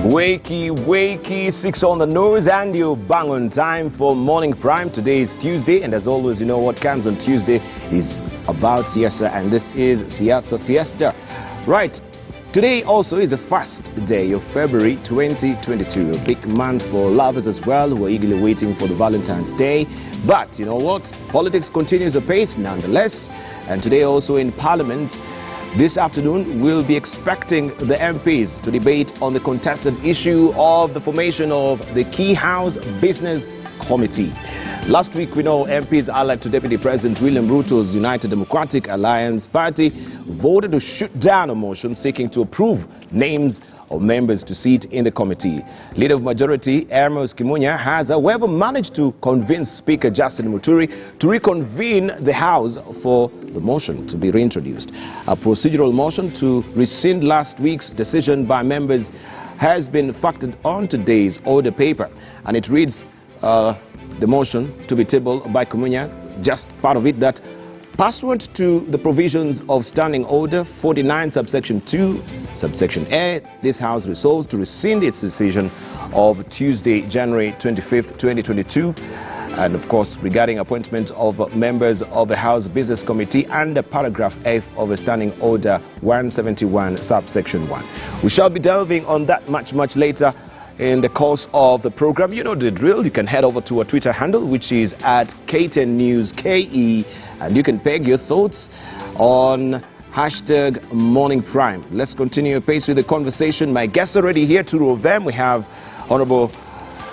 Wakey, wakey, 6 on the nose, and you bang on time for Morning Prime. Today is Tuesday, and as always, you know what comes on Tuesday is about Siasa, and this is Siasa Fiesta. Right, today also is the first day of February 2022, a big month for lovers as well, who are eagerly waiting for the Valentine's Day. But you know what? Politics continues apace nonetheless, and today also in Parliament, this afternoon, we'll be expecting the MPs to debate on the contested issue of the formation of the Key House Business Committee. Last week, we know MPs allied to Deputy President William Ruto's United Democratic Alliance Party voted to shoot down a motion seeking to approve names of members to sit in the committee. Leader of Majority, Amos Kimunya, has however managed to convince Speaker Justin Muturi to reconvene the House for the motion to be reintroduced. A procedural motion to rescind last week's decision by members has been factored on today's order paper, and it reads the motion to be tabled by Kimunya, just part of it, that pursuant to the provisions of Standing Order 49 subsection 2 subsection A, this House resolves to rescind its decision of Tuesday, January 25th, 2022, and of course regarding appointment of members of the House Business Committee under paragraph F of the Standing Order 171 subsection 1. We shall be delving on that much later in the course of the program. You know the drill. You can head over to our Twitter handle, which is at K10 News KE, and you can peg your thoughts on hashtag Morning Prime. Let's continue pace with the conversation. My guests are already here, two of them. We have Honorable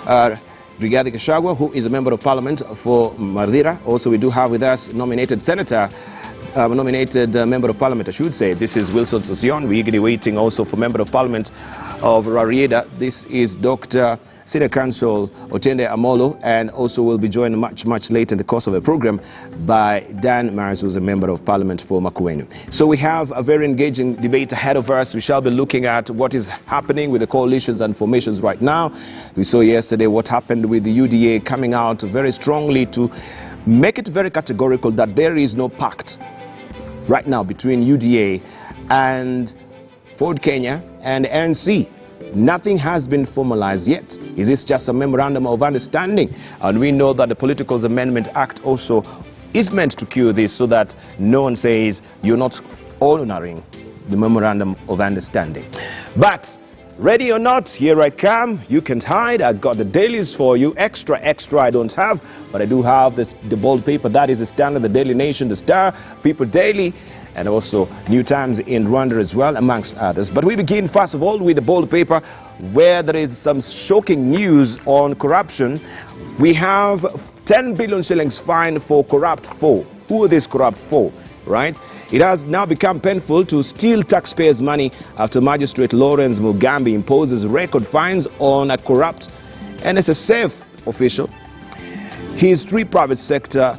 Rigathi Gachagua, who is a member of Parliament for Madira. Also, we do have with us nominated Senator, Member of Parliament, I should say. This is Wilson Sosion. We're eagerly waiting also for Member of Parliament of Rarieda. This is Dr. Senior Counsel Otende Amolo, and also will be joined much later in the course of the program by Dan Mars, who's a Member of Parliament for Makueni. So we have a very engaging debate ahead of us. We shall be looking at what is happening with the coalitions and formations right now. We saw yesterday what happened with the UDA coming out very strongly to make it very categorical that there is no pact right now between UDA and Ford Kenya and NC. Nothing has been formalized yet. Is this just a memorandum of understanding? And we know that the Politicals Amendment Act also is meant to cure this so that no one says you're not honoring the memorandum of understanding. But ready or not, here I come. You can't hide. I got the dailies for you. Extra I don't have, but I do have the bold paper. That is the Standard, the Daily Nation, the Star, People Daily, and also New Times in Rwanda as well, amongst others. But we begin first of all with the bold paper, where there is some shocking news on corruption. We have 10 billion shillings fine for corrupt four. Who are these corrupt four, right? It has now become painful to steal taxpayers' money after Magistrate Lawrence Mugambi imposes record fines on a corrupt NSSF official, his three private sector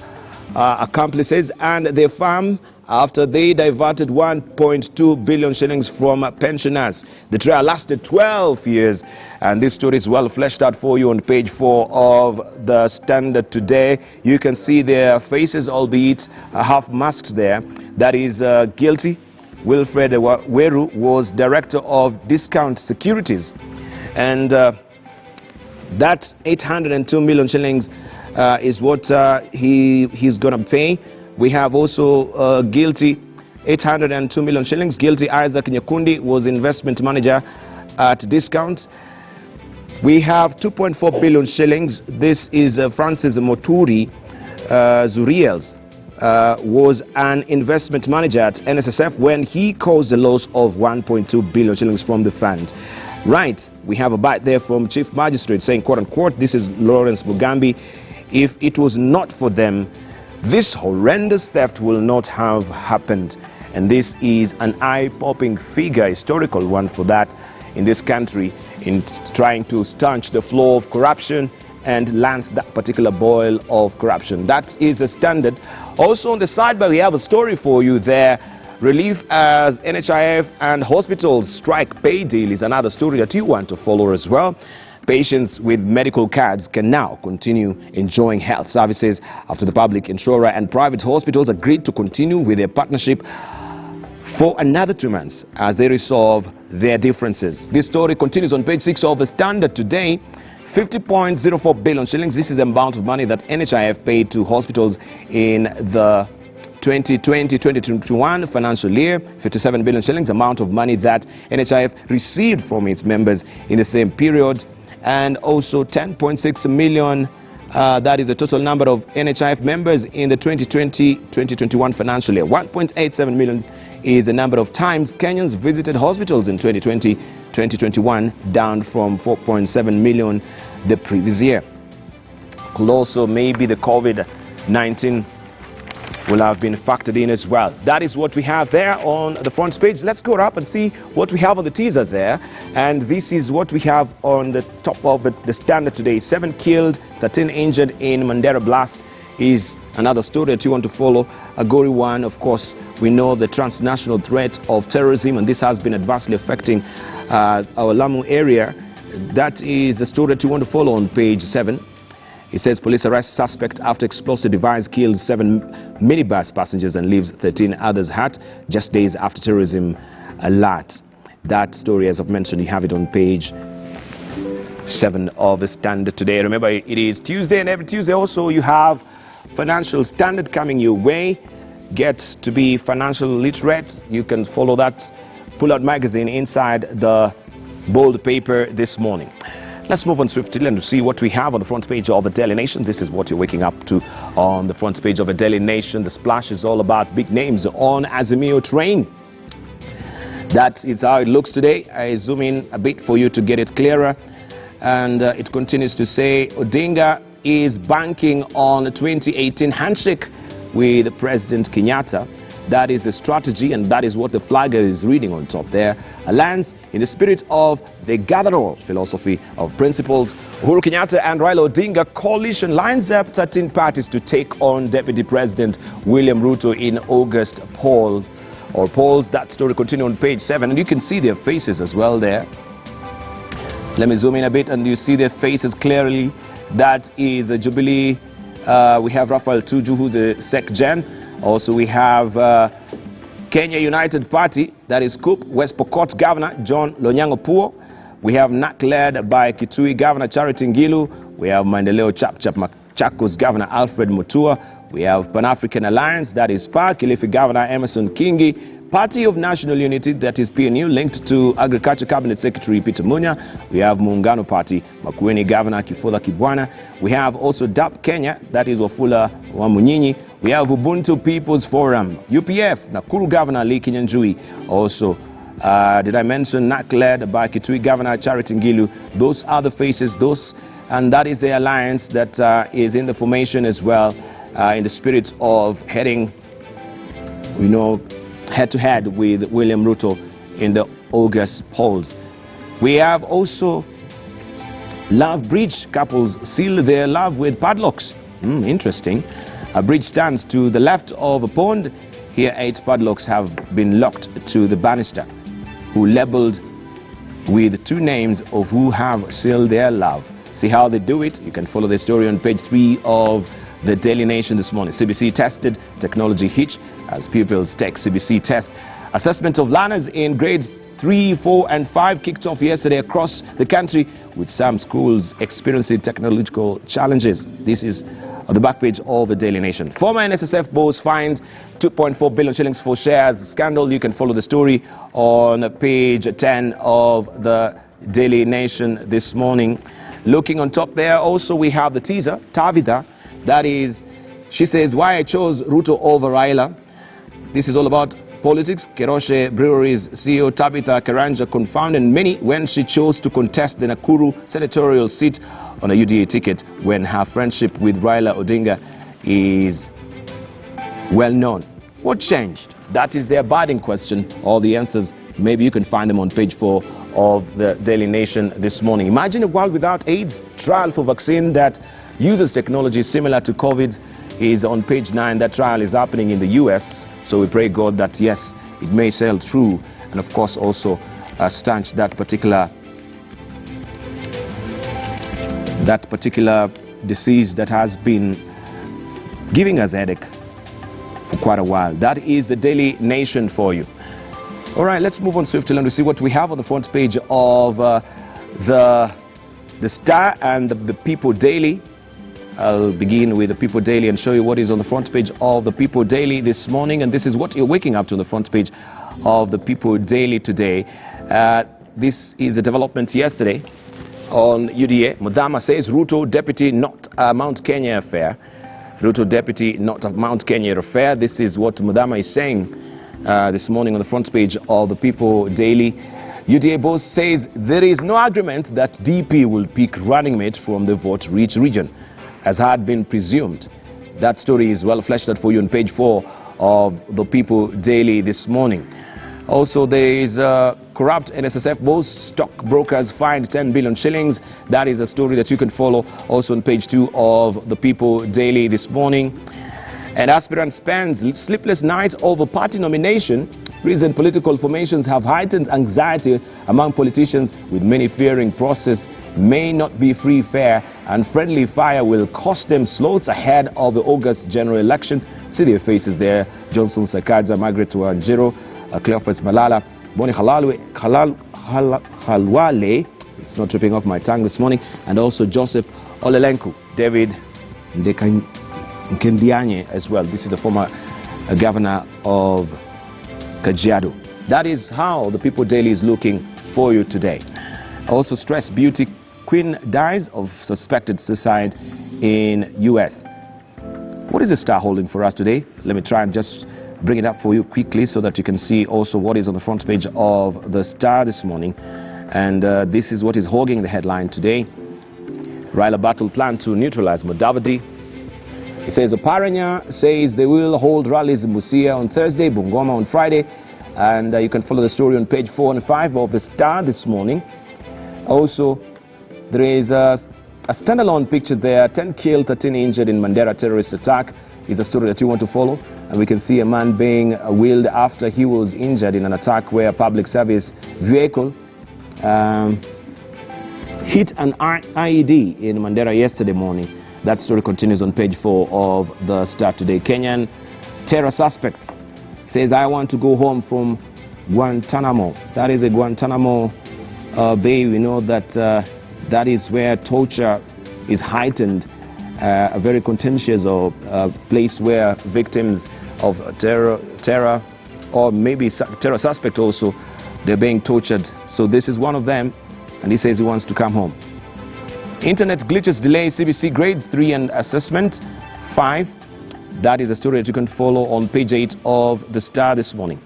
accomplices, and their firm after they diverted 1.2 billion shillings from pensioners. The trial lasted 12 years, and this story is well fleshed out for you on page 4 of the Standard today. You can see their faces, albeit half masked there. That is guilty. Wilfred Weru was director of Discount Securities, and that 802 million shillings is what he's going to pay. We have also guilty 802 million shillings. Guilty Isaac Nyakundi was investment manager at Discount. We have 2.4 billion shillings. This is Francis Moturi Zuriels. Was an investment manager at NSSF when he caused a loss of 1.2 billion shillings from the fund. Right, we have a bite there from Chief Magistrate saying, quote unquote, this is Lawrence Mugambi. If it was not for them, this horrendous theft will not have happened. And this is an eye-popping figure, historical one for that in this country, in trying to staunch the flow of corruption and lance that particular boil of corruption. That is a Standard. Also on the sidebar, we have a story for you there. Relief as NHIF and hospitals strike pay deal is another story that you want to follow as well. Patients with medical cards can now continue enjoying health services after the public insurer and private hospitals agreed to continue with their partnership for another 2 months as they resolve their differences. This story continues on page 6 of the Standard today. 50.04 billion shillings. This is the amount of money that NHIF paid to hospitals in the 2020-2021 financial year. 57 billion shillings, amount of money that NHIF received from its members in the same period. And also 10.6 million, that is the total number of NHIF members in the 2020-2021 financial year. 1.87 million is the number of times Kenyans visited hospitals in 2020-2021, down from 4.7 million the previous year. Could also maybe the COVID-19 will have been factored in as well. That is what we have there on the front page. Let's go up and see what we have on the teaser there. And this is what we have on the top of the Standard today. 7 killed, 13 injured in Mandera blast is another story that you want to follow. A gory one, of course. We know the transnational threat of terrorism, and this has been adversely affecting our Lamu area. That is the story that you want to follow on page 7. It says police arrest suspect after explosive device kills 7 minibus passengers and leaves 13 others hurt just days after terrorism alert. That story, as I've mentioned, you have it on page 7 of the Standard today. Remember, it is Tuesday, and every Tuesday also you have Financial Standard coming your way. Get to be financial literate. You can follow that pull-out magazine inside the bold paper this morning. Let's move on swiftly and see what we have on the front page of the Daily Nation. This is what you're waking up to on the front page of the Daily Nation. The splash is all about big names on Azimio train. That is how it looks today. I zoom in a bit for you to get it clearer. And it continues to say Odinga is banking on a 2018 handshake with President Kenyatta. That is a strategy, and that is what the flagger is reading on top there. Alliance in the spirit of the gather-all philosophy of principles. Uhuru Kenyatta and Raila Odinga coalition lines up 13 parties to take on Deputy President William Ruto in August polls. That story continues on page 7, and you can see their faces as well there. Let me zoom in a bit, and you see their faces clearly. That is a Jubilee. We have Raphael Tuju, who's a SecGen. Also, we have Kenya United Party, that is CUP, West Pokot Governor John Lonyango Puo. We have NAC led by Kitui Governor Charity Ngilu. We have Maendeleo Chapchap Machakos Governor Alfred Mutua. We have Pan-African Alliance, that is PA, Kilifi Governor Emerson Kingi. Party of National Unity, that is PNU, linked to Agriculture Cabinet Secretary Peter Munya. We have Muungano Party, Makueni Governor Kifula Kibwana. We have also DAP Kenya, that is Wafula Wamunyinyi. We have Ubuntu People's Forum, UPF, Nakuru Governor Lee Kinyanjui. Also, did I mention NAC led by Kitui Governor Charity Ngilu? Those are the faces, and that is the alliance that is in the formation as well, in the spirit of heading, head-to-head with William Ruto in the August polls. We have also Love Bridge couples seal their love with padlocks. Interesting. A bridge stands to the left of a pond. Here 8 padlocks have been locked to the banister, who labeled with 2 names of who have sealed their love. See how they do it? You can follow the story on page 3 of the Daily Nation this morning. CBC tested technology hitch as pupils take CBC test. Assessment of learners in grades 3, 4 and 5 kicked off yesterday across the country, with some schools experiencing technological challenges. This is on the back page of the Daily Nation. Former NSSF boss fined 2.4 billion shillings for shares scandal. You can follow the story on page 10 of the Daily Nation this morning. Looking on top there, also we have the teaser, Tavida. That is, she says, why I chose Ruto over Raila. This is all about politics. Keroshe Brewery's CEO Tabitha Karanja confounded many when she chose to contest the Nakuru senatorial seat on a UDA ticket when her friendship with Raila Odinga is well known. What changed? That is the abiding question. All the answers, maybe you can find them on page 4 of the Daily Nation this morning. Imagine a world without AIDS. Trial for vaccine that uses technology similar to COVID is on page 9. That trial is happening in the US. So we pray God that, yes, it may sail through, and of course also stanch that particular disease that has been giving us a headache for quite a while. That is the Daily Nation for you. All right, let's move on swiftly and we see what we have on the front page of the Star and the People Daily. I'll begin with the People Daily and show you what is on the front page of the People Daily this morning. And this is what you're waking up to on the front page of the People Daily today. This is a development yesterday on UDA. Mudama says Ruto deputy not a Mount Kenya affair. Ruto deputy not a Mount Kenya affair. This is what Mudama is saying this morning on the front page of the People Daily. UDA boss says there is no agreement that DP will pick running mate from the vote-rich region, as had been presumed. That story is well fleshed out for you on page 4 of the People Daily this morning. Also, there is corrupt NSSF boss, stockbrokers fined 10 billion shillings. That is a story that you can follow also on page 2 of the People Daily this morning. And aspirant spends sleepless nights over party nomination. Recent political formations have heightened anxiety among politicians, with many fearing process may not be free, fair, and friendly fire will cost them slots ahead of the August general election. See their faces there: Johnson Sakaja, Margaret Wanjiru, Cleophas Malala, Boni Halwale, it's not tripping off my tongue this morning, and also Joseph Olelenku, David Nkendianye as well. This is the former governor of Kajiado. That is how the People Daily is looking for you today. Also, stress beauty queen dies of suspected suicide in US. What is the Star holding for us today? Let me try and just bring it up for you quickly so that you can see also what is on the front page of the Star this morning. And this is what is hogging the headline today. Raila battle plan to neutralize Mudavadi. It says Oparanya says they will hold rallies in Musalia on Thursday, Bungoma on Friday. And you can follow the story on page 4 and 5 of the Star this morning. Also, there is a standalone picture there: 10 killed, 13 injured in Mandera terrorist attack. Is a story that you want to follow. And we can see a man being wheeled after he was injured in an attack where a public service vehicle hit an IED in Mandera yesterday morning. That story continues on page 4 of the Star today. Kenyan terror suspect says, I want to go home from Guantanamo. That is a Guantanamo Bay. We know that that is where torture is heightened, a very contentious place where victims of terror or maybe terror suspect also, they're being tortured. So this is one of them, and he says he wants to come home. Internet glitches delay CBC grades 3 and assessment 5. That is a story that you can follow on page 8 of the Star this morning.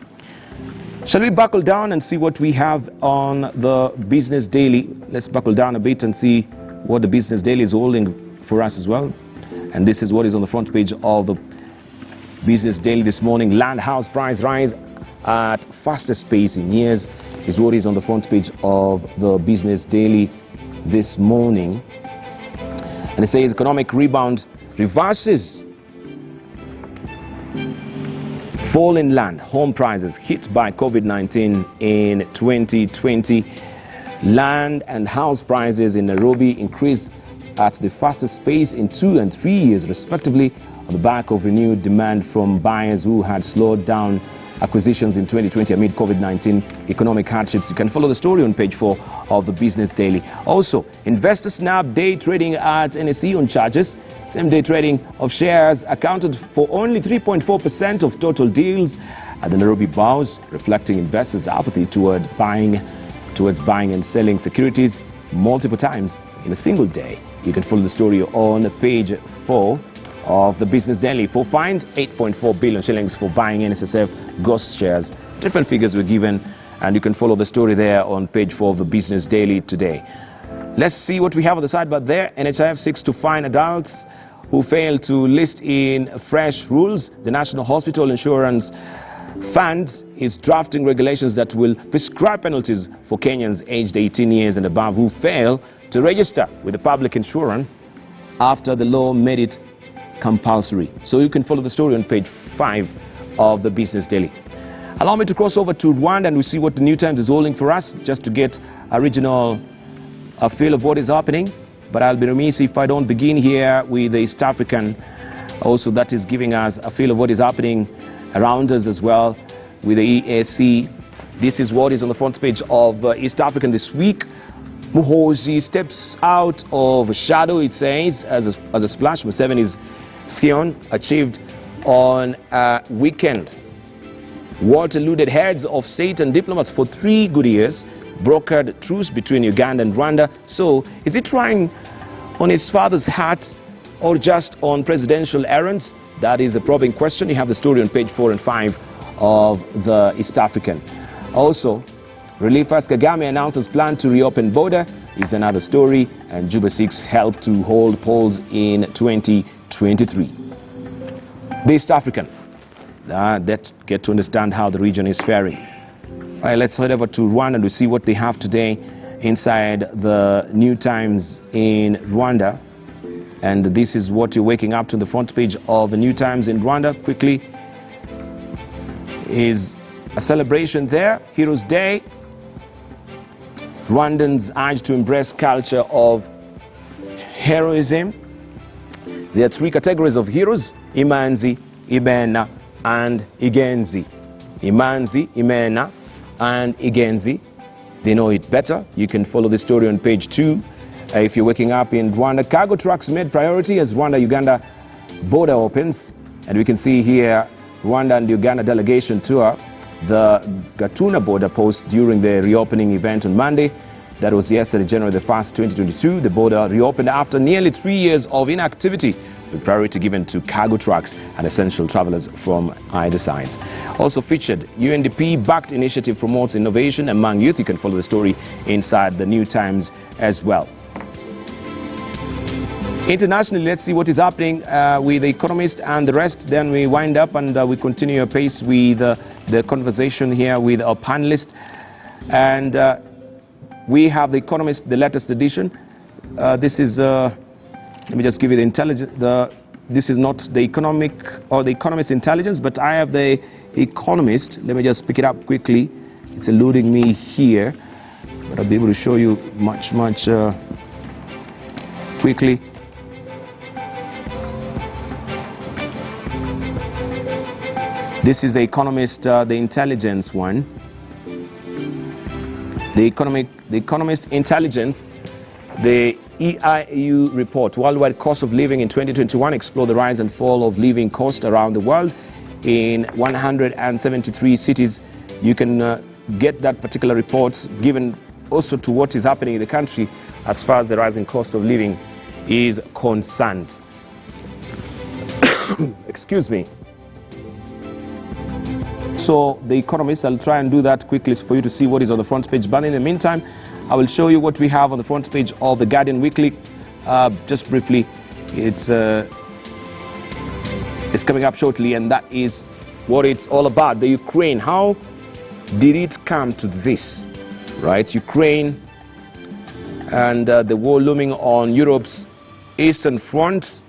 Shall we buckle down and see what we have on the Business Daily? Let's buckle down a bit and see what the Business Daily is holding for us as well. And this is what is on the front page of the Business Daily this morning. Land house price rise at fastest pace in years is what is on the front page of the Business Daily this morning. And it says economic rebound reverses. Fall in land home prices hit by COVID-19 in 2020. Land and house prices in Nairobi increased at the fastest pace in 2 and 3 years respectively, on the back of renewed demand from buyers who had slowed down acquisitions in 2020 amid COVID-19 economic hardships. You can follow the story on page 4 of the Business Daily. Also, investors snap day trading at NSE on charges. Same-day trading of shares accounted for only 3.4% of total deals at the Nairobi bourse, reflecting investors' apathy towards buying and selling securities multiple times in a single day. You can follow the story on page 4 of the Business Daily. For fined 8.4 billion shillings for buying NSSF ghost shares. Different figures were given, and you can follow the story there on page 4 of the Business Daily today. Let's see what we have on the sidebar there. NHIF seeks to fine adults who fail to list in fresh rules. The National Hospital Insurance Fund is drafting regulations that will prescribe penalties for Kenyans aged 18 years and above who fail to register with the public insurance after the law made it compulsory. So you can follow the story on page 5 of the Business Daily. Allow me to cross over to Rwanda and we see what the New Times is holding for us, just to get a regional feel of what is happening. But I'll be remiss if I don't begin here with the East African, also that is giving us a feel of what is happening around us as well, with the EAC This is what is on the front page of East African this week. Muhozi steps out of shadow, it says, as a splash. Museveni's scion achieved on a weekend. What eluded heads of state and diplomats for 3 good years, brokered truce between Uganda and Rwanda. So, is he trying on his father's hat or just on presidential errands? That is a probing question. You have the story on page 4 and 5 of the East African. Also, relief as Kagame announces plan to reopen border is another story, and Juba seeks help to hold polls in 2023. The East African. Let's get to understand how the region is faring. All right, let's head over to Rwanda and we see what they have today inside the New Times in Rwanda. And this is what you're waking up to the front page of the New Times in Rwanda. Quickly, is a celebration there, Heroes Day. Rwandans urged to embrace culture of heroism. There are 3 categories of heroes: Imanzi, Imena, and Igenzi. Imanzi, Imena, and Igenzi. They know it better. You can follow the story on page 2. If you're waking up in Rwanda, cargo trucks made priority as Rwanda-Uganda border opens. And we can see here Rwanda and Uganda delegation tour the Gatuna border post during the reopening event on Monday. That was yesterday, January the 1st, 2022. The border reopened after nearly 3 years of inactivity, with priority given to cargo trucks and essential travelers from either sides. Also featured, UNDP-backed initiative promotes innovation among youth. You can follow the story inside the New Times as well. Internationally, let's see what is happening with The Economist and the rest. Then we wind up and we continue our pace with the conversation here with our panelists. And we have The Economist, the latest edition. This is, let me just give you the intelligence. This is not the economic or the Economist intelligence, but I have The Economist. Let me just pick it up quickly. It's eluding me here, but I'll be able to show you much quickly. This is The Economist, the intelligence one. The Economist intelligence, the EIU report, worldwide cost of living in 2021, explore the rise and fall of living cost around the world in 173 cities. You can get that particular report given also to what is happening in the country as far as the rising cost of living is concerned. Excuse me. So The Economist, I'll try and do that quickly for you to see what is on the front page. But in the meantime, I will show you what we have on the front page of the Guardian Weekly. Just briefly, it's coming up shortly, and that is what it's all about. The Ukraine. How did it come to this? Right? Ukraine and the war looming on Europe's eastern front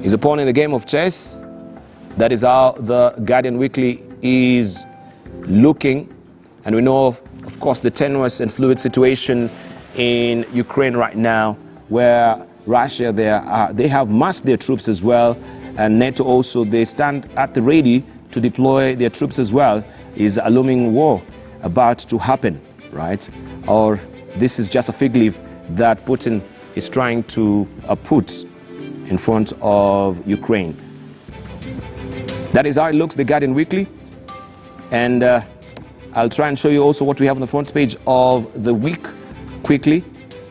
is a pawn in the game of chess. That is how the Guardian Weekly is looking. And we know, of course, the tenuous and fluid situation in Ukraine right now, where Russia, they have massed their troops as well. And NATO also, they stand at the ready to deploy their troops as well. Is a looming war about to happen, right? Or this is just a fig leaf that Putin is trying to put in front of Ukraine. That is how it looks, the Guardian Weekly. And I'll try and show you also what we have on the front page of the week quickly.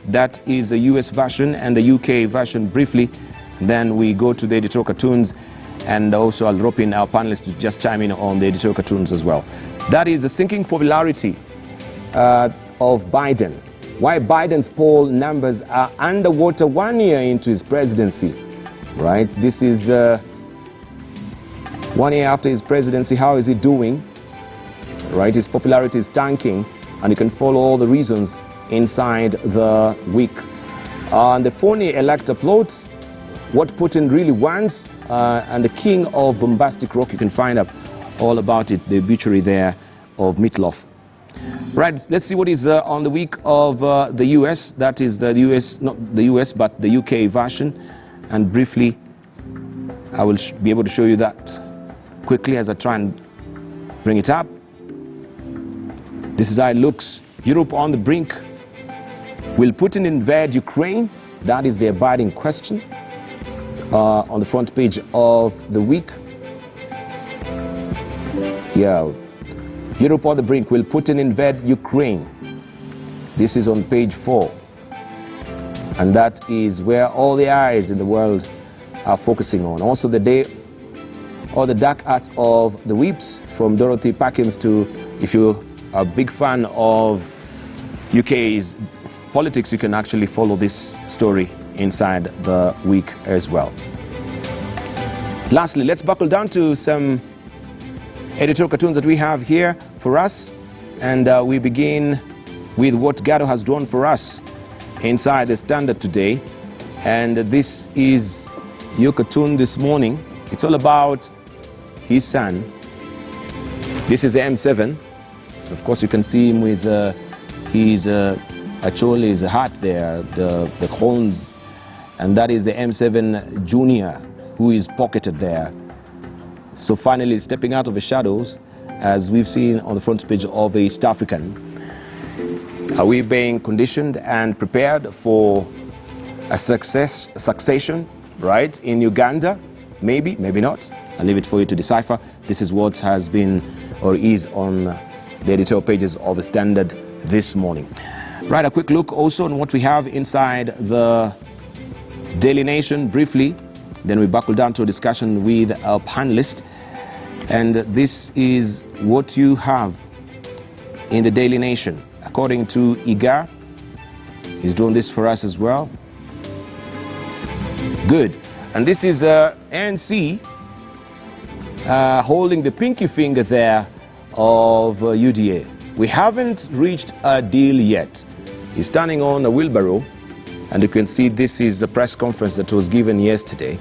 That is the US version and the UK version briefly. And then we go to the editorial cartoons, and also I'll rope in our panelists to just chime in on the editorial cartoons as well. That is the sinking popularity of Biden. Why Biden's poll numbers are underwater 1 year into his presidency, right? This is 1 year after his presidency. How is he doing? Right, his popularity is tanking, and you can follow all the reasons inside the week. And the phony elector plot, what Putin really wants, and the king of bombastic rock. You can find out all about it, the obituary there of Meatloaf. Right, let's see what is on the week of the US. That is the US, not the US, but the UK version. And briefly, I will be able to show you that quickly as I try and bring it up. This is how it looks. Europe on the brink. Will Putin invade Ukraine? That is the abiding question on the front page of the week. Yeah. Europe on the brink. Will Putin invade Ukraine? This is on page 4. And that is where all the eyes in the world are focusing on. Also the day or the dark arts of the whips, from Dorothy Parkins to, if you're a big fan of UK's politics, you can actually follow this story inside the week as well. Lastly, let's buckle down to some editorial cartoons that we have here for us. And we begin with what Gado has drawn for us inside the Standard today. And this is your cartoon this morning. It's all about his son. This is the M7. Of course, you can see him with his actually his hat there, the horns, and that is the M7 Junior, who is pocketed there. So finally stepping out of the shadows, as we've seen on the front page of the East African. Are we being conditioned and prepared for a succession, right, in Uganda? Maybe, maybe not. I'll leave it for you to decipher. This is what has been or is on the editorial pages of the Standard this morning. Right, a quick look also on what we have inside the Daily Nation briefly. Then we buckle down to a discussion with our panelist. And this is what you have in the Daily Nation. According to Iga, he's doing this for us as well. Good. And this is ANC holding the pinky finger there of UDA. We haven't reached a deal yet. He's standing on a wheelbarrow, and you can see this is the press conference that was given yesterday.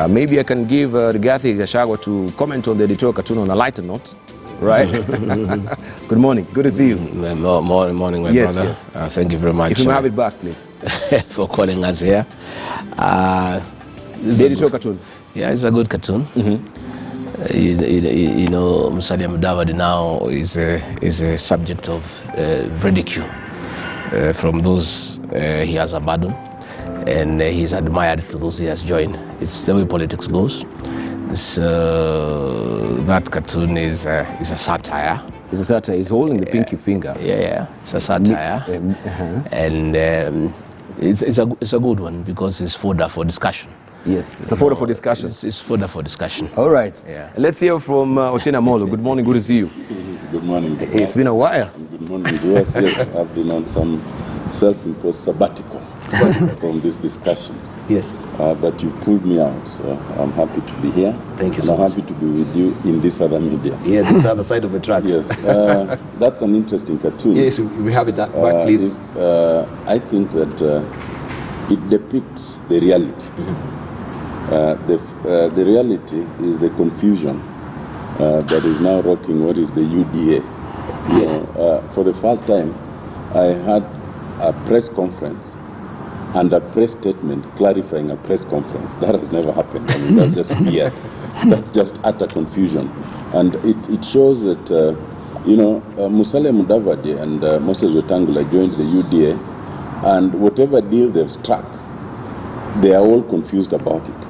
Maybe I can give Rigathi Gachagua to comment on the editorial cartoon on a lighter note. Right? Good morning. Good to see you. Morning, my brother. Yes. Thank you very much. If you may have it back, please. For calling us here. The editorial cartoon. Yeah, it's a good cartoon. You know, Musalia now is a subject of ridicule from those he has abandoned, and he's admired to those he has joined. It's the way politics goes. That cartoon is a satire. It's a satire. He's holding the pinky finger. Yeah, it's a satire, and it's a good one because it's fodder for discussion. Yes, it's a fodder for discussion. It's fodder for discussion. All right. Yeah. Let's hear from Ochena Molo. Good morning. Good to see you. Good morning. It's been a while. Good morning. Yes, I've been on some self-imposed sabbatical from this discussion. Yes. But you pulled me out, so I'm happy to be here. Thank you so much. I'm happy to be with you in this other media. Yeah, this other side of the tracks. Yes. That's an interesting cartoon. Yes, we have it back, please. I think that it depicts the reality. The reality is the confusion that is now rocking what is the UDA. Yes. For the first time, I had a press conference and a press statement clarifying a press conference. That has never happened. I mean, that's just weird. That's just utter confusion. And it shows that, Musalia and Moses Wetangula joined the UDA, and whatever deal they've struck, they are all confused about it.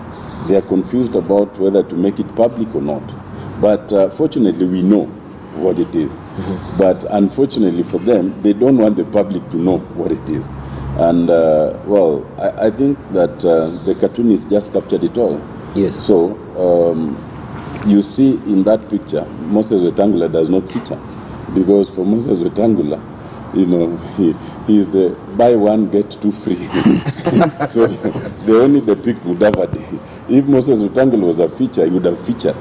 They are confused about whether to make it public or not. But fortunately, we know what it is. But unfortunately for them, they don't want the public to know what it is. And, I think that the cartoonist just captured it all. Yes. So, you see in that picture, Moses Wetangula does not feature. Because for Moses Wetangula, he's the buy one, get two free. So they only depict Mudavadi. If Moses Wetangula was a feature, he would have featured.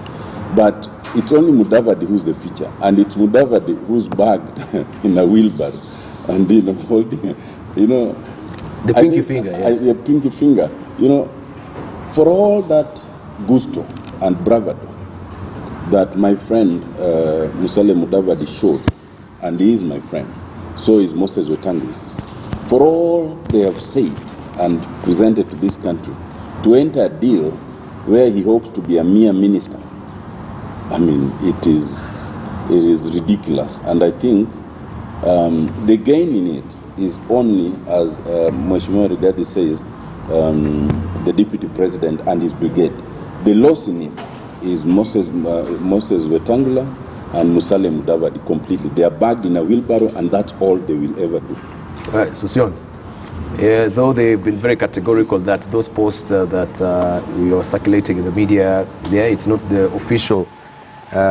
But it's only Mudavadi who's the feature. And it's Mudavadi who's bagged in a wheelbarrow and, holding, the pinky finger, yes. The pinky finger. For all that gusto and bravado that my friend Musalia Mudavadi showed, and he is my friend, so is Moses Wetangula. For all they have said and presented to this country, to enter a deal where he hopes to be a mere minister, I mean, it is ridiculous. And I think The gain in it is only, as Mheshimiwa Rigathi says, the deputy president and his brigade. The loss in it is Moses Wetangula and Musalia completely. They are bagged in a wheelbarrow, and that's all they will ever do. All right, Susion. Though they've been very categorical that those posts that we are circulating in the media, it's not the official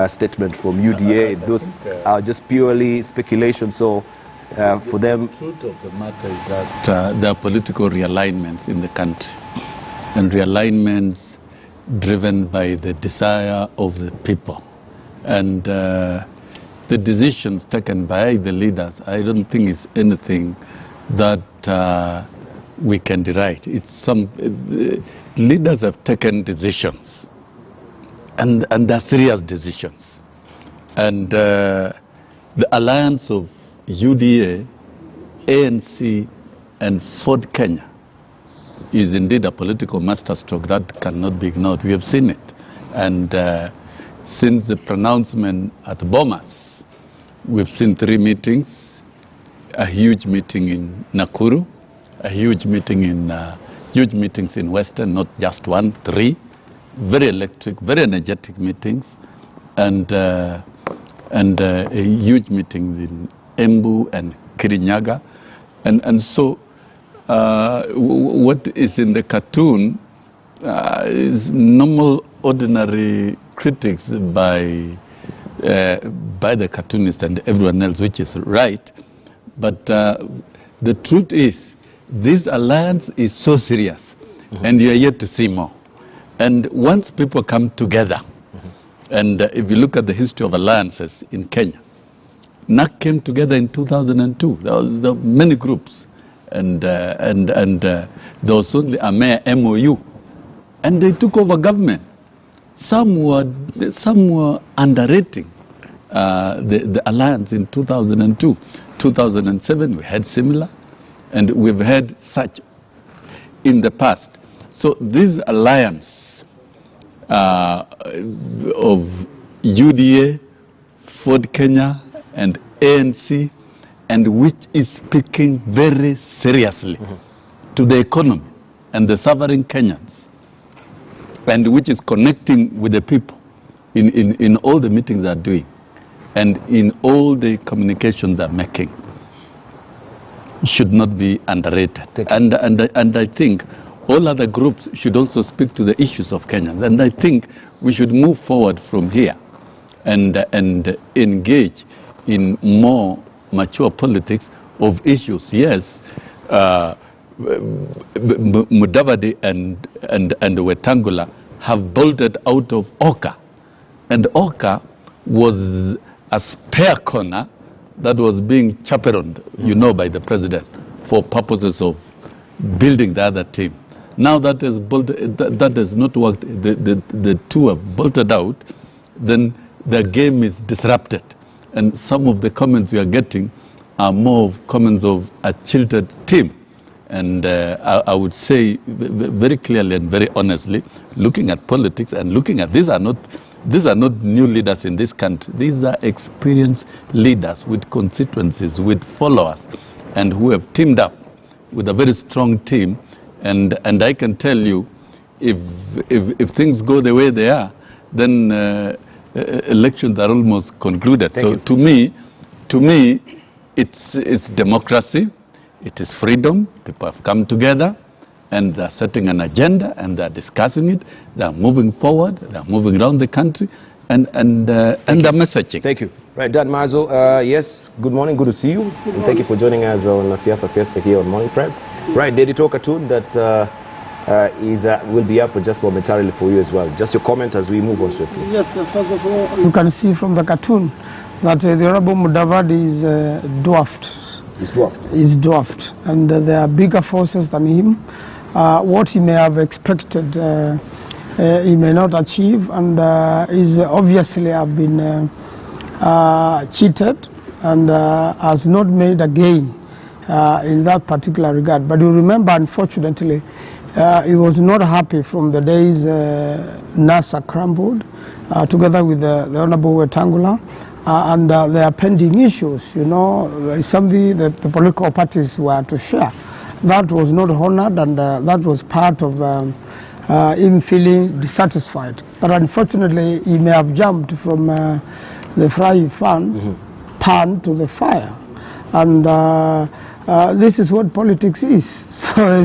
statement from UDA. Those are just purely speculation. So for them, the truth of the matter is that there are political realignments in the country, and realignments driven by the desire of the people, and the decisions taken by the leaders. I don't think it's anything that we can deride. It's some leaders have taken decisions, and they're serious decisions. And the alliance of UDA, ANC, and Ford Kenya is indeed a political masterstroke that cannot be ignored. We have seen it. And since the pronouncement at Bomas, we've seen 3 meetings. A huge meeting in Nakuru, a huge meeting in huge meetings in Western, not just 1, 3, very electric, very energetic meetings, and huge meetings in Embu and Kirinyaga, and so what is in the cartoon is normal, ordinary critics by the cartoonist and everyone else, which is right. But the truth is, this alliance is so serious, and you are yet to see more. And once people come together, and if you look at the history of alliances in Kenya, NAC came together in 2002. There were many groups, and there was only a mere MOU, and they took over government. Some were underrating the alliance in 2002. 2007, we had similar, and we've had such in the past. So this alliance of UDA, Ford Kenya, and ANC, and which is speaking very seriously to the economy and the suffering Kenyans, and which is connecting with the people in all the meetings they are doing, and in all the communications they're making, should not be underrated. And I think all other groups should also speak to the issues of Kenyans. And I think we should move forward from here and engage in more mature politics of issues. Yes, Mudavadi and Wetangula have bolted out of Oka, and Oka was a spare corner that was being chaperoned, by the president for purposes of building the other team. Now that has not worked, the two have bolted out, then the game is disrupted. And some of the comments we are getting are more of comments of a chilted team. And I would say very clearly and very honestly, looking at politics and looking at these are not new leaders in this country. These are experienced leaders with constituencies, with followers, and who have teamed up with a very strong team. And I can tell you, if things go the way they are, then elections are almost concluded. So to me, it's democracy. It is freedom. People have come together and they're setting an agenda and they're discussing it. They're moving forward. They're moving around the country and they're messaging. Thank you. Right, Dan Mazo, yes, good morning. Good to see you. And thank you for joining us on Siasa Fiesta here on Morning Prep. Right, the editorial cartoon that will be up just momentarily for you as well. Just your comment as we move on swiftly. Yes, first of all, you can see from the cartoon that the Honorable Mudavadi is dwarfed. Is dwarfed, and there are bigger forces than him. What he may have expected, he may not achieve, and is obviously have been cheated and has not made a gain in that particular regard. But you remember, unfortunately, he was not happy from the days NASA crumbled, together with the Honorable Wetangula, and there are pending issues, you know, something that the political parties were to share. That was not honored, and that was part of him feeling dissatisfied. But unfortunately, he may have jumped from the frying pan to the fire. And this is what politics is. So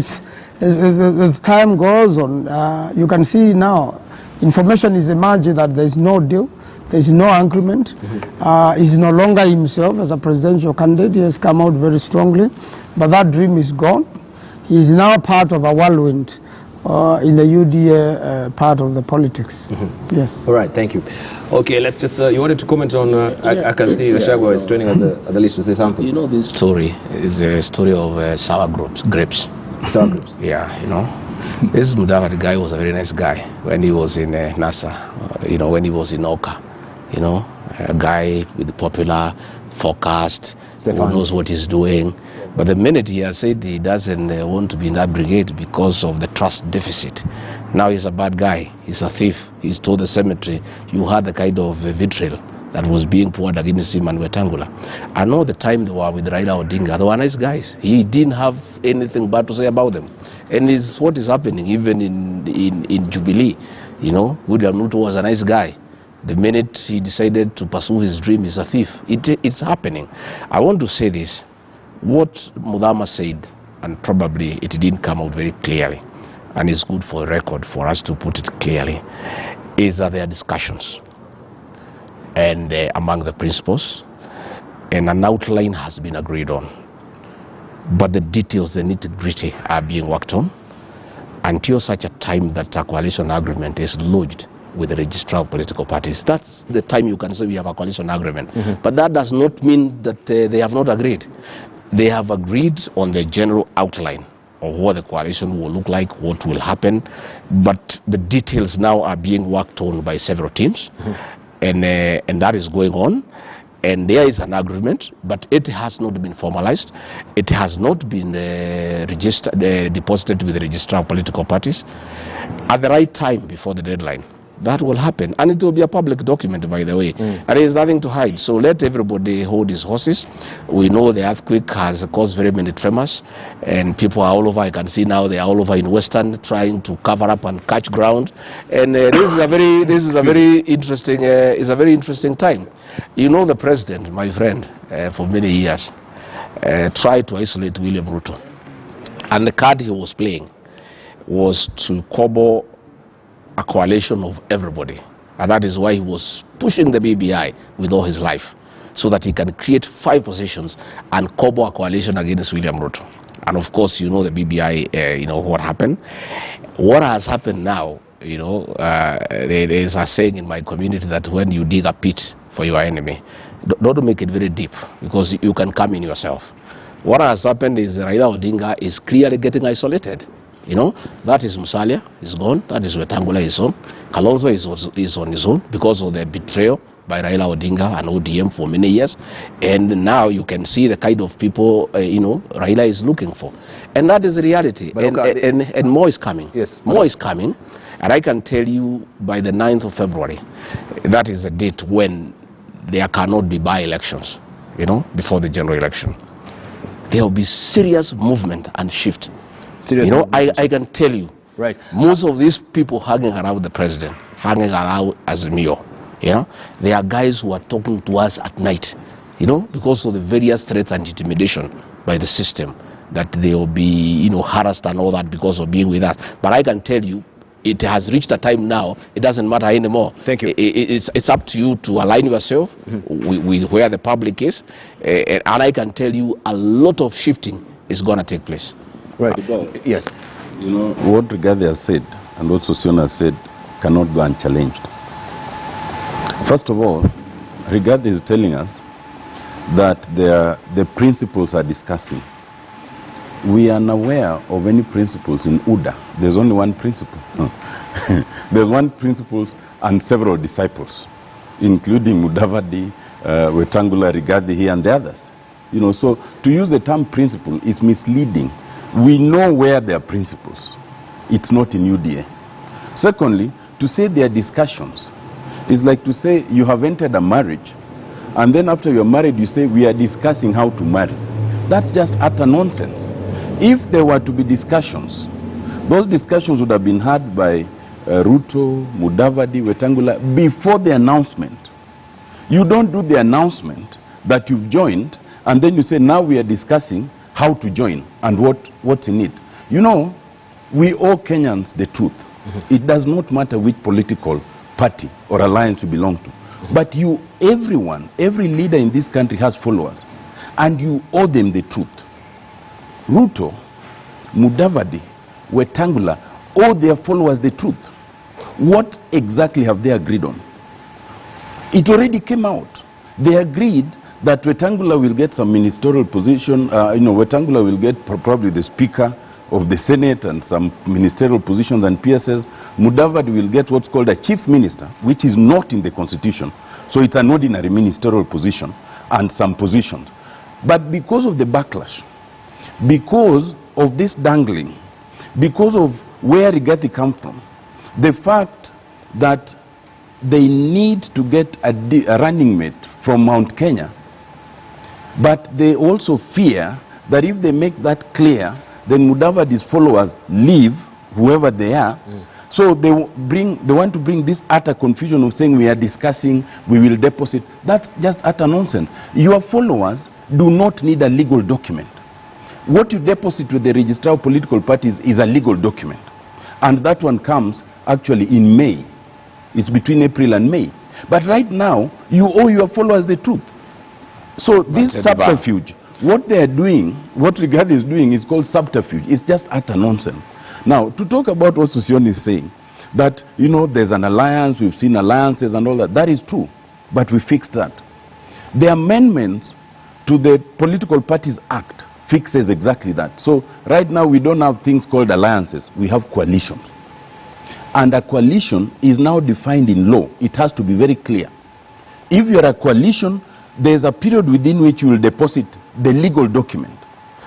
as time goes on, you can see now, information is emerging that there is no deal, there is no agreement. He's no longer himself as a presidential candidate. He has come out very strongly, but that dream is gone. He is now part of a whirlwind in the UDA part of the politics. Yes. All right, thank you. Okay, let's just, you wanted to comment on, I can see Gachagua is training at the list to say something. You know, this story is a story of sour grapes. Sour grapes? Yeah, you know. This Mudavadi guy was a very nice guy when he was in NASA, you know, when he was in Oka, you know, a guy with the popular forecast, who knows what he's doing. But the minute he has said he doesn't want to be in that brigade because of the trust deficit, now he's a bad guy, he's a thief, he's told the cemetery. You had the kind of vitriol that was being poured against him and Wetangula. I know the time they were with Raila Odinga, they were nice guys. He didn't have anything bad to say about them. And it's what is happening even in Jubilee. You know, William Ruto was a nice guy. The minute he decided to pursue his dream, he's a thief. It's happening. I want to say this. What Mudama said, and probably it didn't come out very clearly, and it's good for the record for us to put it clearly, is that there are discussions and among the principals, and an outline has been agreed on. But the details, the nitty-gritty, are being worked on until such a time that a coalition agreement is lodged with the registrar of political parties. That's the time you can say we have a coalition agreement. But that does not mean that they have not agreed. They have agreed on the general outline of what the coalition will look like, what will happen, but the details now are being worked on by several teams, and that is going on. And there is an agreement, but it has not been formalized. It has not been deposited with the registrar of political parties. At the right time, before the deadline, that will happen. And it will be a public document, by the way. And there is nothing to hide. So let everybody hold his horses. We know the earthquake has caused very many tremors, and people are all over. I can see now they are all over in Western trying to cover up and catch ground. And this is a very interesting time. You know, the president, my friend, for many years, tried to isolate William Ruto. And the card he was playing was to cobble a coalition of everybody. And that is why he was pushing the BBI with all his life, so that he can create 5 positions and cobble a coalition against William Ruto. And of course, you know the BBI, you know what happened. What has happened now, you know, there is a saying in my community that when you dig a pit for your enemy, don't make it very deep, because you can come in yourself. What has happened is Raila Odinga is clearly getting isolated. You know, that is Musalia, is gone. That is Wetangula, is on. Kalonzo is on his own because of the betrayal by Raila Odinga and ODM for many years. And now you can see the kind of people, you know, Raila is looking for. And that is the reality. And more is coming. Yes. More is coming. And I can tell you by the 9th of February, that is the date when there cannot be by-elections, you know, before the general election. There will be serious movement and shift. You know, I can tell you, right, most of these people hanging around the president, hanging around Azimio, you know, they are guys who are talking to us at night, you know, because of the various threats and intimidation by the system, that they will be, you know, harassed and all that because of being with us. But I can tell you, it has reached a time now, it doesn't matter anymore. Thank you. It's up to you to align yourself with where the public is. And I can tell you a lot of shifting is going to take place. Right. Yes. You know, what Rigathi has said and what Sossion has said cannot go unchallenged. First of all, Rigathi is telling us that the principles are discussing. We are unaware of any principles in UDA. There's only one principle. There's one principle and several disciples, including Mudavadi, Wetangula, Rigathi here and the others. You know, so to use the term principle is misleading. We know where there are principles. It's not in UDA. Secondly, to say there are discussions is like to say you have entered a marriage and then after you're married, you say, we are discussing how to marry. That's just utter nonsense. If there were to be discussions, those discussions would have been had by Ruto, Mudavadi, Wetangula before the announcement. You don't do the announcement that you've joined, and then you say, now we are discussing how to join and what's in it. You know, we owe Kenyans the truth. It does not matter which political party or alliance you belong to. But you, everyone, every leader in this country has followers, and you owe them the truth. Ruto, Mudavadi, Wetangula owe their followers the truth. What exactly have they agreed on? It already came out. They agreed that Wetangula will get some ministerial position. Wetangula will get probably the Speaker of the Senate and some ministerial positions and PSS. Mudavadi will get what's called a chief minister, which is not in the constitution. So it's an ordinary ministerial position and some positions. But because of the backlash, because of this dangling, because of where Rigathi comes from, the fact that they need to get a running mate from Mount Kenya, but they also fear that if they make that clear, then Mudavadi's followers leave, whoever they are. So they want to bring this utter confusion of saying we are discussing, we will deposit. That's just utter nonsense. Your followers do not need a legal document. What you deposit with the registrar of political parties is a legal document. And that one comes actually in May. It's between April and May. But right now, you owe your followers the truth. So this subterfuge, what they are doing, what Rigathi is doing is called subterfuge. It's just utter nonsense. Now, to talk about what Susion is saying, that, you know, there's an alliance, we've seen alliances and all that, that is true. But we fixed that. The amendments to the Political Parties Act fixes exactly that. So right now we don't have things called alliances, we have coalitions. And a coalition is now defined in law. It has to be very clear. If you're a coalition, there's a period within which you will deposit the legal document.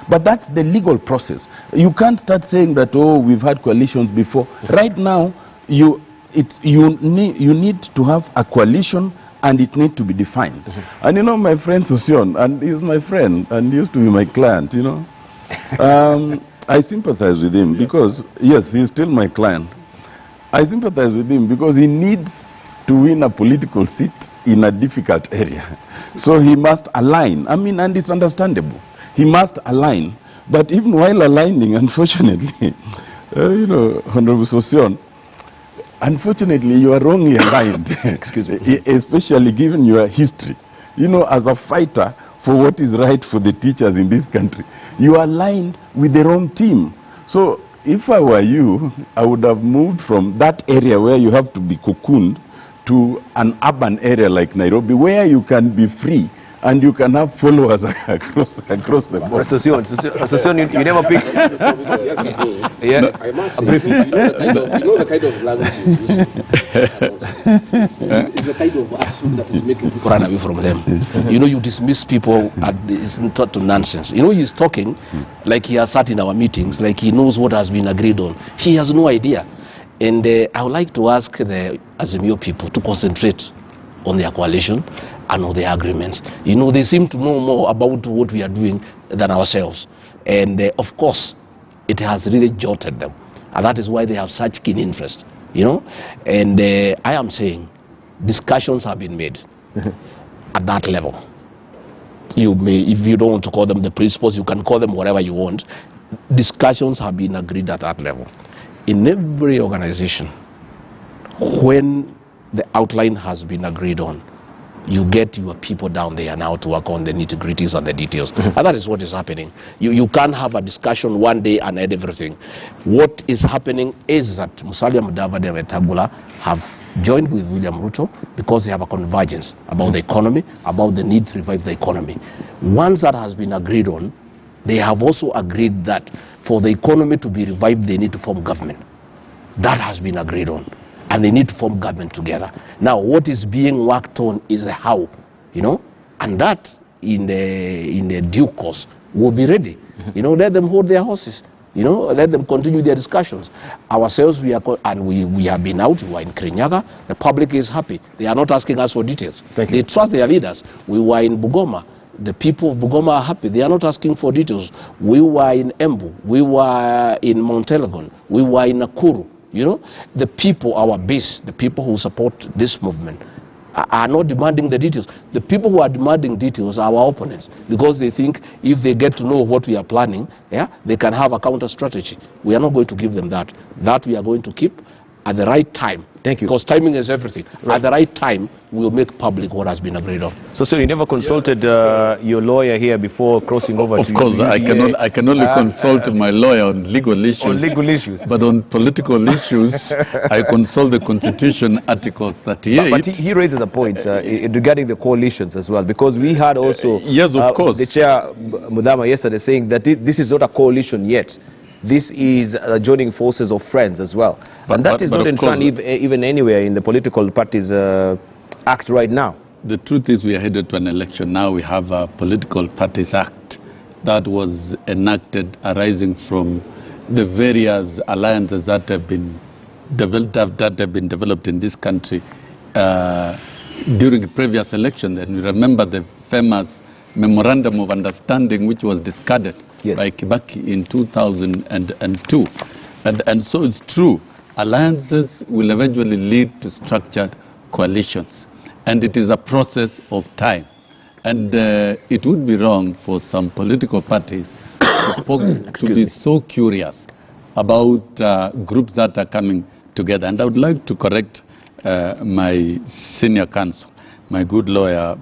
But that's the legal process. You can't start saying that, oh, we've had coalitions before. Right now, you need to have a coalition and it needs to be defined. And you know, my friend Susion, and he's my friend and used to be my client, you know. I sympathize with him because, yes, he's still my client. I sympathize with him because he needs to win a political seat in a difficult area. So he must align. I mean, and it's understandable. He must align. But even while aligning, unfortunately, you know, Honorable Susion, unfortunately, you are wrongly aligned. Excuse me. Especially given your history. You know, as a fighter for what is right for the teachers in this country, you are aligned with the wrong team. So if I were you, I would have moved from that area where you have to be cocooned to an urban area like Nairobi, where you can be free and you can have followers across the board. Susion, you never picked. Yeah, I must say, you know the kind of language he's using. It's the kind of attitude that is making people run away from them. You know, you dismiss people, it's not to nonsense. You know, he's talking like he has sat in our meetings, like he knows what has been agreed on. He has no idea. And I would like to ask the Azimio people to concentrate on their coalition and on their agreements. You know, they seem to know more about what we are doing than ourselves. And of course, it has really jolted them. And that is why they have such keen interest, you know. And I am saying discussions have been made at that level. You may, if you don't want to call them the principles, you can call them whatever you want. Discussions have been agreed at that level. In every organization, when the outline has been agreed on, you get your people down there now to work on the nitty-gritties and the details. And that is what is happening. You can't have a discussion one day and end everything. What is happening is that Musalia, Mudavadi and Wetangula have joined with William Ruto because they have a convergence about the economy, about the need to revive the economy. Once that has been agreed on, they have also agreed that for the economy to be revived, they need to form government. That has been agreed on. And they need to form government together. Now, what is being worked on is a how, you know, and that in the due course will be ready. You know, let them hold their horses. You know, let them continue their discussions. Ourselves, we have been out. We were in Kirinyaga. The public is happy. They are not asking us for details. They trust their leaders. We were in Bungoma. The people of Bungoma are happy. They are not asking for details. We were in Embu. We were in Mount Elgon. We were in Nakuru. You know, the people, our base, the people who support this movement, are not demanding the details. The people who are demanding details are our opponents, because they think if they get to know what we are planning, they can have a counter strategy. We are not going to give them that. That we are going to keep at the right time. Thank you. Because timing is everything. Right. At the right time, we will make public what has been agreed on. So you never consulted your lawyer here before crossing over to Of course, I can only consult my lawyer on legal issues. On legal issues. But on political issues, I consult the Constitution, Article 38. But he raises a point regarding the coalitions as well, because we had also yes, of course, the chair Mudama yesterday saying that this is not a coalition yet. This is joining forces of friends as well. And that is not in front even anywhere in the political parties act right now. The truth is we are headed to an election. Now we have a Political Parties Act that was enacted arising from the various alliances that have been developed in this country during the previous election. And we remember the famous Memorandum of Understanding which was discarded by Kibaki in 2002. And so it's true, alliances will eventually lead to structured coalitions. And it is a process of time. And it would be wrong for some political parties to be so curious about groups that are coming together. And I would like to correct my senior counsel, my good lawyer,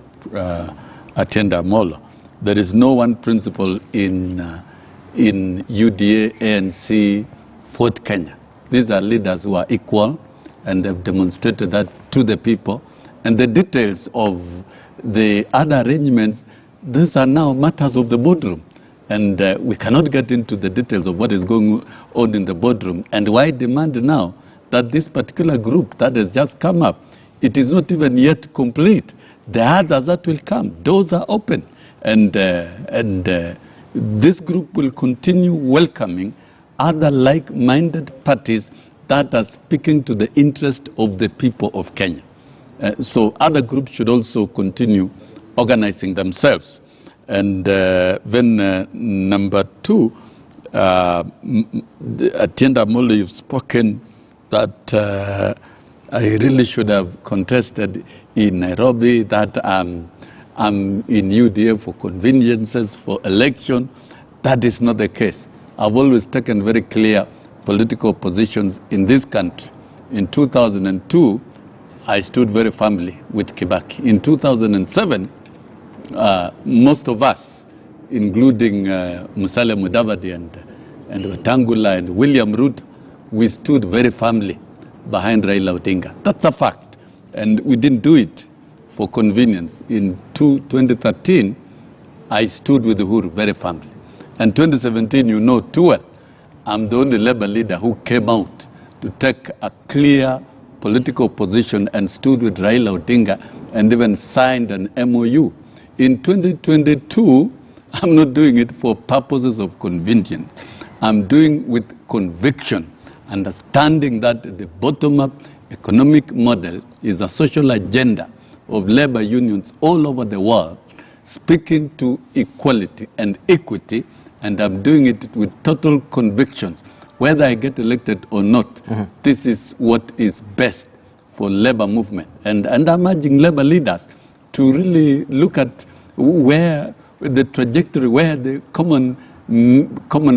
Atienda Molo. There is no one principle in UDA, ANC, Fort Kenya. These are leaders who are equal, and they've demonstrated that to the people. And the details of the other arrangements, these are now matters of the boardroom. And we cannot get into the details of what is going on in the boardroom. And why demand now that this particular group that has just come up, it is not even yet complete. The others that will come, doors are open. And this group will continue welcoming other like-minded parties that are speaking to the interest of the people of Kenya. So other groups should also continue organizing themselves. And then number two, Atienda Molo, you've spoken that I really should have contested in Nairobi, that I'm in UDA for conveniences, for election. That is not the case. I've always taken very clear political positions in this country. In 2002, I stood very firmly with Kibaki. In 2007, most of us, including Musalia and Wetangula and William Ruto, we stood very firmly behind Raila Odinga. That's a fact. And we didn't do it for convenience. In 2013, I stood with Uhuru very firmly. And 2017, you know too well, I'm the only Labour leader who came out to take a clear political position and stood with Raila Odinga and even signed an MOU. In 2022, I'm not doing it for purposes of convenience. I'm doing with conviction, understanding that the bottom-up economic model is a social agenda of labor unions all over the world, speaking to equality and equity, and I'm doing it with total convictions. Whether I get elected or not, this is what is best for labor movement. And I'm urging labor leaders to really look at where the trajectory, where the common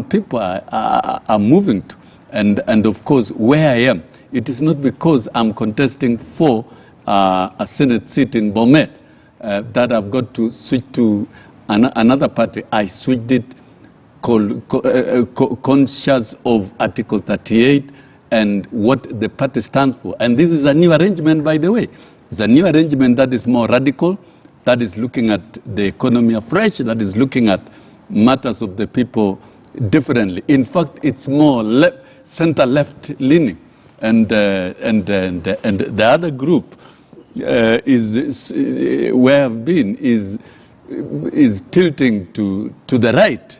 people are moving to. And of course, where I am, it is not because I'm contesting for a Senate seat in Bomet that I've got to switch to another party. I switched it conscious of Article 38 and what the party stands for. And this is a new arrangement, by the way. It's a new arrangement that is more radical, that is looking at the economy afresh, that is looking at matters of the people differently. In fact, it's more center-left leaning. And the other group is where I've been is tilting to the right.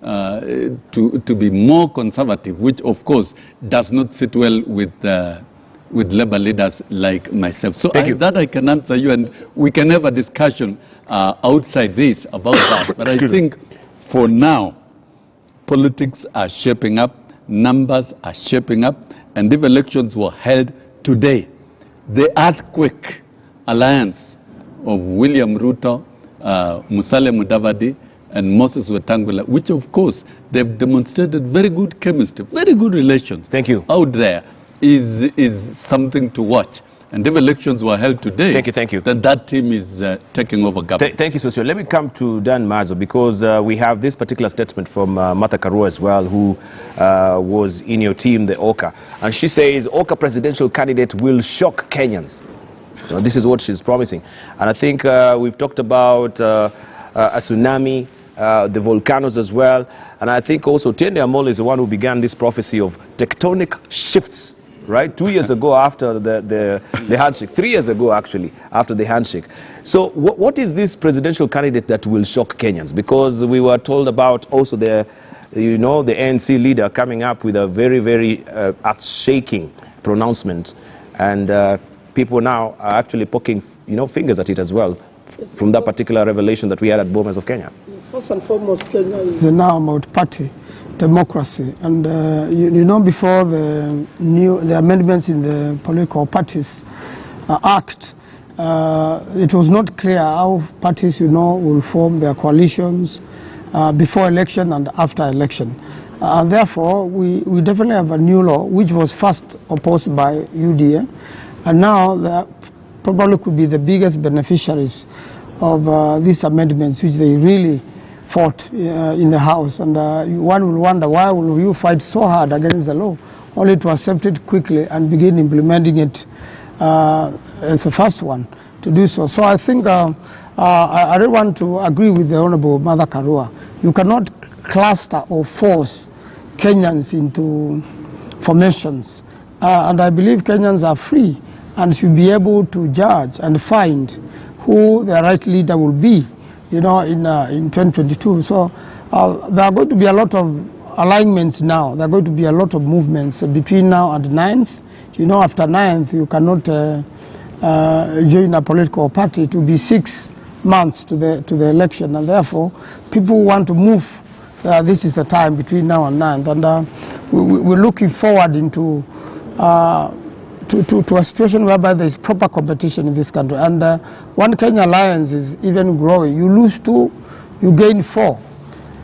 to be more conservative, which of course does not sit well with Labour leaders like myself. So that I can answer you, and we can have a discussion outside this about that. But I think for now, politics are shaping up, numbers are shaping up, and if elections were held today, the earthquake alliance of William Ruto, Musalia Mudavadi, and Moses Wetangula, which of course they've demonstrated very good chemistry, very good relations. Thank you. Out there is something to watch. And if elections were held today, thank you. Then that team is taking over government. Thank you, Socio. Let me come to Dan Mazo, because we have this particular statement from Martha Karua as well, who was in your team, the OCA. And she says, OCA presidential candidate will shock Kenyans. You know, this is what she's promising. And I think we've talked about a tsunami, the volcanoes as well. And I think also Tende Amolo is the one who began this prophecy of tectonic shifts, right? 2 years ago after the handshake, 3 years ago actually, after the handshake. So what is this presidential candidate that will shock Kenyans? Because we were told about also the ANC leader coming up with a very, very earth-shaking pronouncement. And people now are actually poking, fingers at it as well, from that particular revelation that we had at Bomas of Kenya. First and foremost, Kenya is now about party democracy. And before the amendments in the Political Parties Act, it was not clear how parties, will form their coalitions before election and after election. Therefore, we definitely have a new law, which was first opposed by UDA, and now there probably could be the biggest beneficiaries of these amendments, which they really fought in the House. And one will wonder, why will you fight so hard against the law, only to accept it quickly and begin implementing it as the first one to do so. So I think I really want to agree with the Honorable Martha Karua. You cannot cluster or force Kenyans into formations. And I believe Kenyans are free and should be able to judge and find who the right leader will be, in 2022. So there are going to be a lot of alignments now. There are going to be a lot of movements between now and 9th. After 9th, you cannot join a political party to be 6 months to the election, and therefore people want to move. This is the time between now and 9th, and we're looking forward into to a situation whereby there is proper competition in this country. And One Kenya Alliance is even growing. You lose 2, you gain 4.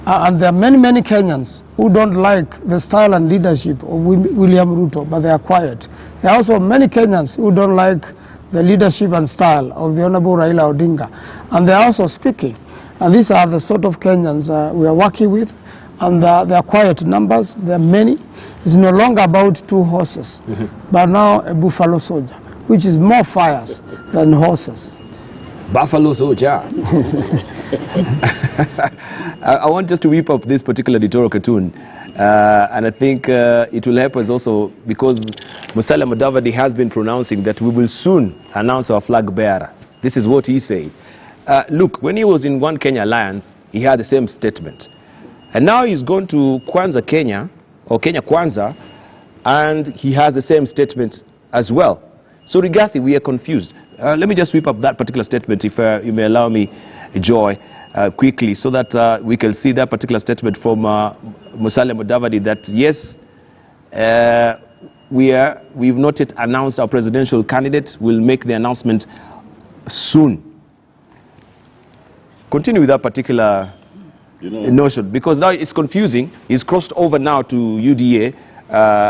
And there are many, many Kenyans who don't like the style and leadership of William Ruto, but they are quiet. There are also many Kenyans who don't like the leadership and style of the Honorable Raila Odinga, and they are also speaking. And these are the sort of Kenyans we are working with, and they are quiet numbers. There are many. It's no longer about 2 horses, but now a buffalo soldier, which is more fires than horses. Buffalo soldier. I want just to whip up this particular editorial cartoon, and I think it will help us also, because Musalia Mudavadi has been pronouncing that we will soon announce our flag bearer. This is what he said. Look, when he was in One Kenya Alliance, he had the same statement. And now he's gone to Kwanza Kenya, or Kenya Kwanza, and he has the same statement as well. So Rigathi, we are confused. Let me just whip up that particular statement, if you may allow me, Joy, quickly, so that we can see that particular statement from Musalia Mudavadi, that yes, we've not yet announced our presidential candidate. We'll make the announcement soon. Continue with that particular notion, because now it's confusing. He's crossed over now to UDA,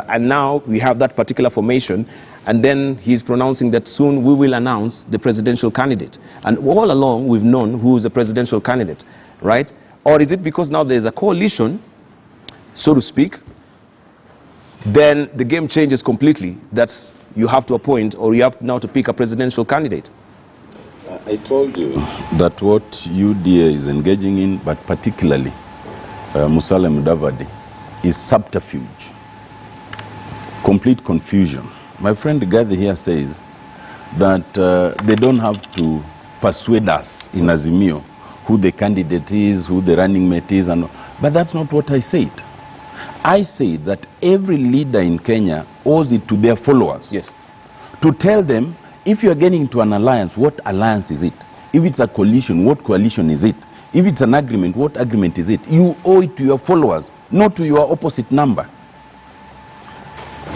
and now we have that particular formation, and then he's pronouncing that soon we will announce the presidential candidate. And all along we've known who is the presidential candidate, right? Or is it because now there's a coalition, so to speak, then the game changes completely, that you have to appoint, or you have now to pick a presidential candidate? I told you that what UDA is engaging in, but particularly Musalia Mudavadi, is subterfuge, complete confusion. My friend Rigathi here says that they don't have to persuade us in Azimio who the candidate is, who the running mate is, but that's not what I said. I said that every leader in Kenya owes it to their followers. Yes. To tell them, if you're getting into an alliance, what alliance is it? If it's a coalition, what coalition is it? If it's an agreement, what agreement is it? You owe it to your followers, not to your opposite number.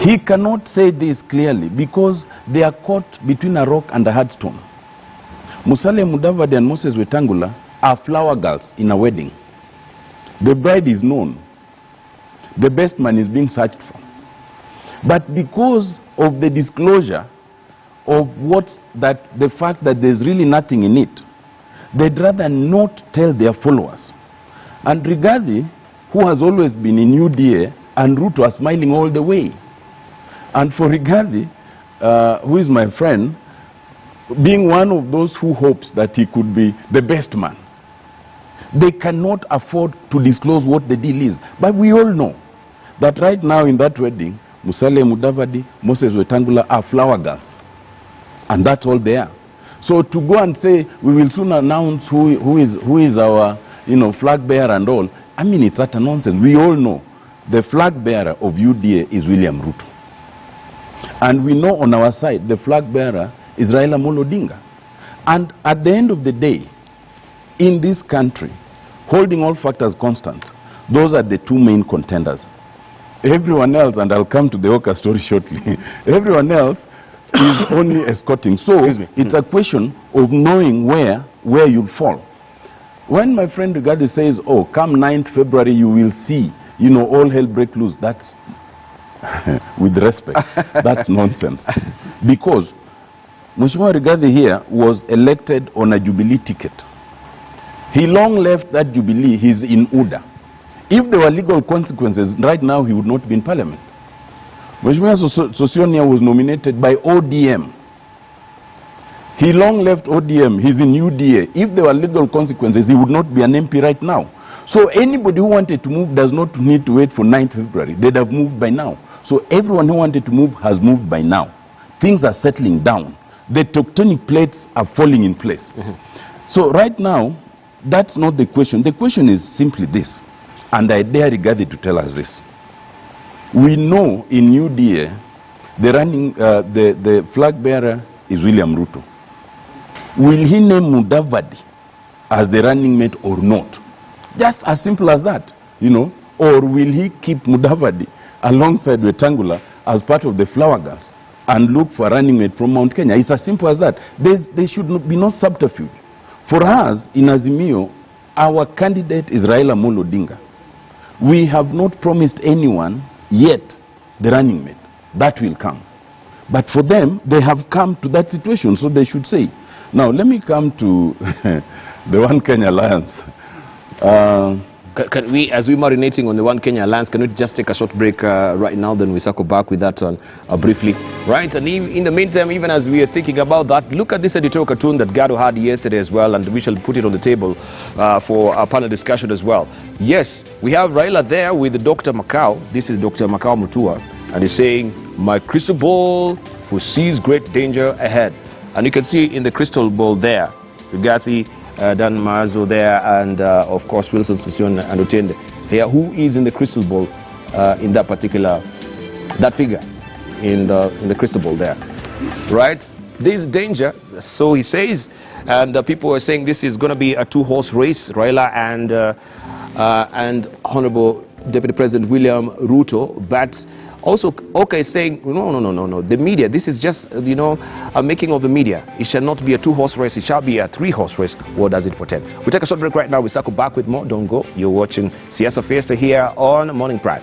He cannot say this clearly because they are caught between a rock and a hard stone. Musalia Mudavadi and Moses Wetangula are flower girls in a wedding. The bride is known. The best man is being searched for. But because of the disclosure of the fact that there's really nothing in it, they'd rather not tell their followers. And Rigathi, who has always been in UDA, and Ruto are smiling all the way. And for Rigathi, who is my friend, being one of those who hopes that he could be the best man, they cannot afford to disclose what the deal is. But we all know that right now in that wedding, Musalia Mudavadi, Moses Wetangula are flower girls. And that's all they are. So to go and say, we will soon announce who is our flag bearer and all, I mean, it's utter nonsense. We all know the flag bearer of UDA is William Ruto. And we know on our side, the flag bearer is Raila Amolo Odinga. And at the end of the day, in this country, holding all factors constant, those are the two main contenders. Everyone else, and I'll come to the Oka story shortly, everyone else is only escorting. So it's a question of knowing where you'll fall. When my friend Rigathi says, oh, come 9th February, you will see, all hell break loose, that's, with respect, that's nonsense. Because Mheshimiwa Rigathi here was elected on a Jubilee ticket. He long left that Jubilee, he's in UDA. If there were legal consequences, right now he would not be in parliament. Mheshimiwa Sosionia was nominated by ODM. He long left ODM, he's in UDA. If there were legal consequences, he would not be an MP right now. So anybody who wanted to move does not need to wait for 9th February. They'd have moved by now. So everyone who wanted to move has moved by now. Things are settling down. The tectonic plates are falling in place. So right now, that's not the question. The question is simply this. And I dare Rigathi to tell us this. We know in UDA, the flag bearer is William Ruto. Will he name Mudavadi as the running mate or not? Just as simple as that, Or will he keep Mudavadi alongside Wetangula as part of the flower girls and look for a running mate from Mount Kenya? It's as simple as that. There should be no subterfuge. For us, in Azimio, our candidate is Raila Amolo Odinga. We have not promised anyone yet the running mate. That will come. But for them, they have come to that situation, so they should say. Now, let me come to the One Kenya Alliance. Can we, as we're marinating on the One Kenya Alliance, can we just take a short break right now, then we circle back with that one briefly, right? And in the meantime, even as we are thinking about that, look at this editorial cartoon that Gado had yesterday as well, and we shall put it on the table for our panel discussion as well. Yes, we have Raila there with Dr. Macau. This is Dr. Macau Mutua, and he's saying, my crystal ball foresees great danger ahead. And you can see in the crystal ball there, Rigathi, Dan Mazo there, and of course Wilson Susion and Otende here. Who is in the crystal ball in that particular, that figure in the crystal ball there, right? There's danger, so he says, and people are saying this is going to be a two-horse race, Raila and Honorable Deputy President William Ruto, but also, Oka is saying, no. The media, this is just, a making of the media. It shall not be a two-horse race. It shall be a three-horse race. What does it portend? We take a short break right now. We circle back with more. Don't go. You're watching Siasa Fiesta here on Morning Prime.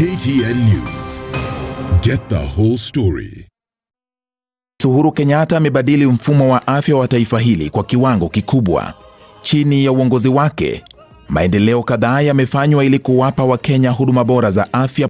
KTN News. Get the whole story. Uhuru Kenyatta amebadili mfumo wa afya wa taifa hili kwa kiwango kikubwa. Chini ya uongozi wake, maendeleo kadhaa yamefanywa ili kuwapa Wakenya huduma bora za afya.